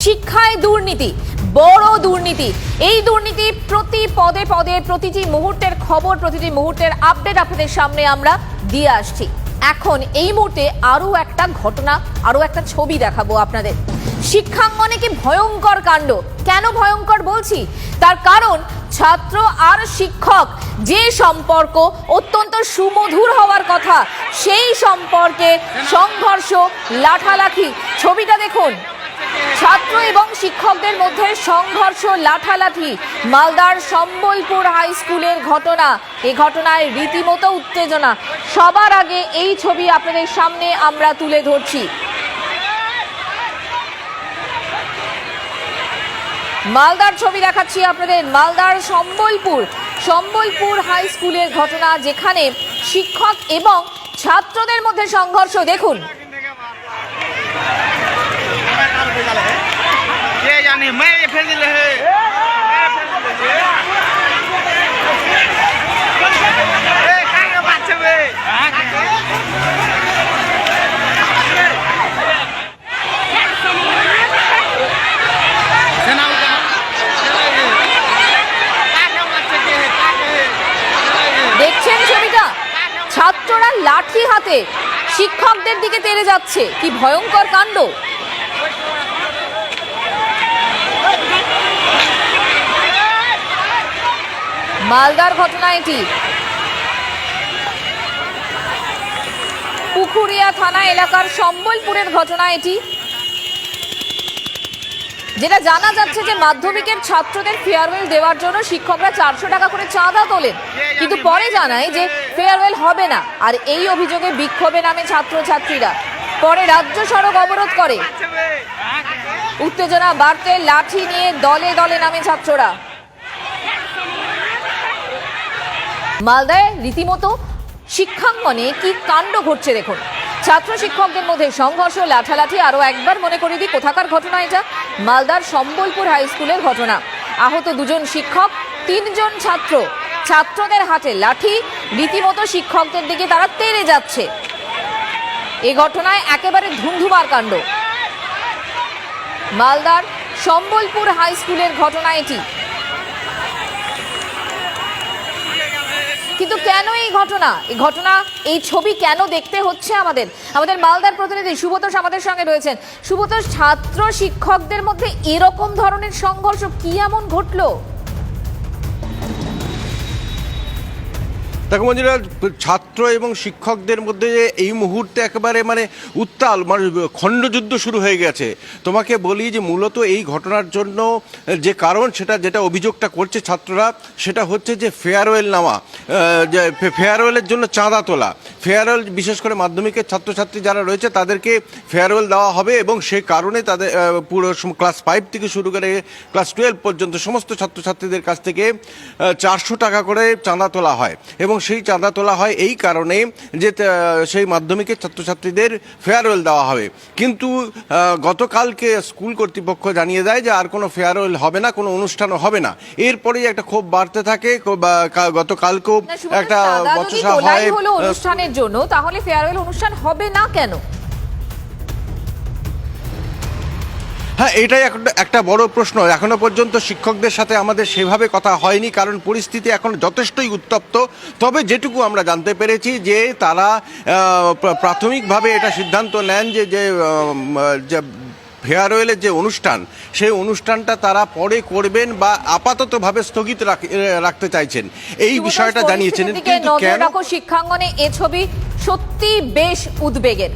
শিক্ষায় দুর্নীতি, বড় দুর্নীতি। এই দুর্নীতি প্রতি পদে পদে প্রতিটি মুহূর্তের খবর, প্রতিটি মুহূর্তের আপডেট আপনাদের সামনে আমরা দিয়ে আসছি। এখন এই মুহূর্তে আরো একটা ঘটনা, আরো একটা ছবি দেখাবো আপনাদের। শিক্ষাঙ্গনে কি ভয়ঙ্কর কাণ্ড। কেন ভয়ঙ্কর বলছি? তার কারণ ছাত্র আর শিক্ষক যে সম্পর্ক অত্যন্ত সুমধুর হওয়ার কথা, সেই সম্পর্কে সংঘর্ষ, লাঠালাঠি। ছবিটা দেখুন, ছাত্র এবং শিক্ষকদের মধ্যে সংঘর্ষ, লাঠালাঠি। মালদার সম্বলপুর হাই স্কুলের ঘটনা। এই ঘটনায় রীতিমতো উত্তেজনা। সবার আগে এই ছবি আপনাদের সামনে আমরা তুলে ধরছি। মালদার ছবি দেখাচ্ছি আপনাদের। মালদার সম্বলপুর হাই স্কুলের ঘটনা, যেখানে শিক্ষক এবং ছাত্রদের মধ্যে সংঘর্ষ। দেখুন, দেখছেন ছবিটা? ছাত্ররা লাঠি হাতে শিক্ষকদের দিকে তেড়ে যাচ্ছে। কি ভয়ঙ্কর কাণ্ড। মালদার ঘটনা এটি। পুকুরিয়া থানা এলাকার সম্বলপুরের ঘটনা এটি, যেটা জানা যাচ্ছে যে মাধ্যমিকের ছাত্রদের ফেয়ারওয়েল দেওয়ার জন্য শিক্ষকরা 400 টাকা করে চাঁদা তোলেন, কিন্তু পরে জানায় যে ফেয়ারওয়েল হবে না। আর এই অভিযোগে বিক্ষোভে নামে ছাত্রছাত্রীরা। পরে রাজ্য সড়ক অবরোধ করে। উত্তেজনা বাড়তে লাঠি নিয়ে দলে দলে নামে ছাত্ররা। মালদায় রীতিমতো শিক্ষাঙ্গনে কি কাণ্ড ঘটছে দেখুন। ছাত্র শিক্ষকদের মধ্যে সংঘর্ষ, লাঠালাঠি। আরো একবার মনে করিয়ে দিই কোথাকার ঘটনা এটা। মালদার সম্বলপুর হাই স্কুলের ঘটনা। আহত 2 জন শিক্ষক, 3 জন ছাত্র। ছাত্রদের হাতে লাঠি, রীতিমতো শিক্ষকদের দিকে তারা তেড়ে যাচ্ছে। এই ঘটনায় একেবারে ধুন্ধুমার কাণ্ড। মালদার সম্বলপুর হাই স্কুলের ঘটনা এটি। কিন্তু কেন এই ঘটনা, এই ছবি কেন দেখতে হচ্ছে আমাদের মালদার প্রতিনিধি সুব্রতোষ আমাদের সঙ্গে রয়েছেন। সুব্রতোষ, ছাত্র শিক্ষকদের মধ্যে এরকম ধরনের সংঘর্ষ কি এমন ঘটলো? দেখো মঞ্জুরা, ছাত্র এবং শিক্ষকদের মধ্যে এই মুহূর্তে একেবারে উত্তাল খণ্ডযুদ্ধ শুরু হয়ে গেছে। তোমাকে বলি যে মূলত এই ঘটনার জন্য যে কারণ, যেটা অভিযোগটা করছে ছাত্ররা, সেটা হচ্ছে যে ফেয়ারওয়েল নেওয়া, যে ফেয়ারওয়েলের জন্য চাঁদা তোলা। ফেয়ারওয়েল, বিশেষ করে মাধ্যমিকের ছাত্রছাত্রী যারা রয়েছে তাদেরকে ফেয়ারওয়েল দেওয়া হবে, এবং সে কারণে তাদের পুরো ক্লাস 5 থেকে শুরু করে ক্লাস 12 পর্যন্ত সমস্ত ছাত্রছাত্রীদের কাছ থেকে 400 টাকা করে চাঁদা তোলা হয়। এবং সেই চাঁদা তোলা হয় এই কারণে যে সেই মাধ্যমিকের ছাত্রছাত্রীদের ফেয়ারওয়েল দেওয়া হবে। কিন্তু গতকালকে স্কুল কর্তৃপক্ষ জানিয়ে দেয় যে আর কোনো ফেয়ারওয়েল হবে না, কোনো অনুষ্ঠানও হবে না। এরপরেই একটা ক্ষোভ বাড়তে থাকে। গতকালকেও একটা বচসা হয় অনুষ্ঠানের জন্য, তাহলে ফেয়ারওয়েল অনুষ্ঠান হবে না কেন? হ্যাঁ, এটাই একটা বড় প্রশ্ন। এখনো পর্যন্ত শিক্ষকদের সাথে আমাদের সেভাবে কথা হয়নি, কারণ পরিস্থিতি এখন যথেষ্টই উত্তপ্ত। তবে যেটুকু আমরা জানতে পেরেছি যে তারা প্রাথমিকভাবে এটা সিদ্ধান্ত নেন যে ফেয়ারওয়েলের যে অনুষ্ঠান, সেই অনুষ্ঠানটা তারা পরে করবেন বা আপাততভাবে স্থগিত রাখতে চাইছেন। এই বিষয়টা জানিয়েছেন। কিন্তু কেন শিক্ষাঙ্গনে এ ছবি সত্যি বেশ উদ্বেগের।